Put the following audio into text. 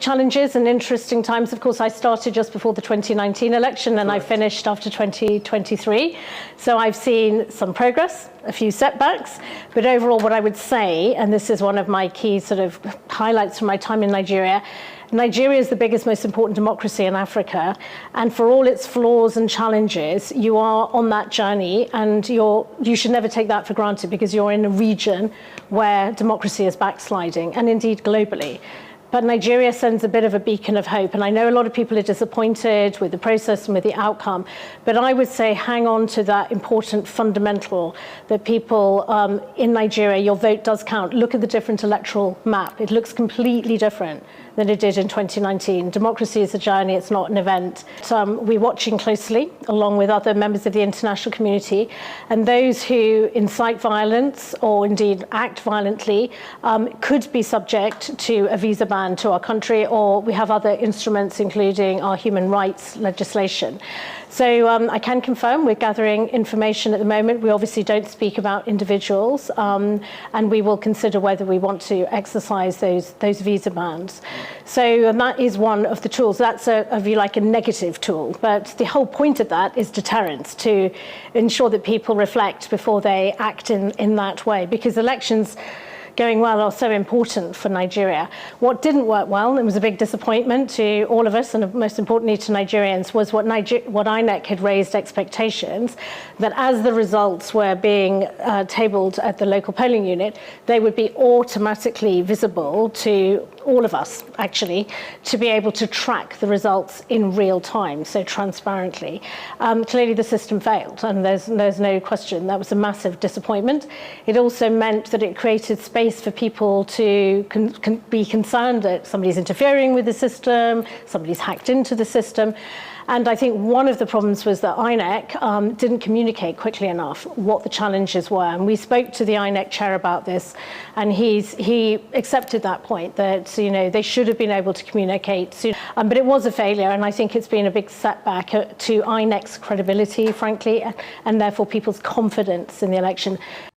challenges and interesting times. Of course, I started just before the 2019 election and I finished after 2023. So I've seen some progress, a few setbacks, but overall what I would say, and this is one of my key sort of highlights from my time in Nigeria, Nigeria is the biggest, most important democracy in Africa, and for all its flaws and challenges, you are on that journey, and you should never take that for granted because you're in a region where democracy is backsliding, and indeed globally. But Nigeria sends a bit of a beacon of hope, and I know a lot of people are disappointed with the process and with the outcome, but I would say hang on to that important fundamental that people in Nigeria, your vote does count. Look at the different electoral map. It looks completely different than it did in 2019. Democracy is a journey, it's not an event. We're watching closely, along with other members of the international community, and those who incite violence or indeed act violently could be subject to a visa ban to our country, or we have other instruments, including our human rights legislation. So I can confirm we're gathering information at the moment. We obviously don't speak about individuals, and we will consider whether we want to exercise those visa bans. So that is one of the tools. That's, if you like, a negative tool. But the whole point of that is deterrence, to ensure that people reflect before they act in that way, because elections going well are so important for Nigeria. What didn't work well, and was a big disappointment to all of us, and most importantly to Nigerians, was what INEC had raised expectations, that as the results were being tabled at the local polling unit, they would be automatically visible to all of us, actually, to be able to track the results in real time, so transparently. Clearly the system failed, and there's no question. That was a massive disappointment. It also meant that it created space for people to be concerned that somebody's interfering with the system, somebody's hacked into the system. And I think one of the problems was that INEC didn't communicate quickly enough what the challenges were. And we spoke to the INEC chair about this, and he accepted that point, that they should have been able to communicate soon. But it was a failure, and I think it's been a big setback to INEC's credibility, frankly, and therefore people's confidence in the election.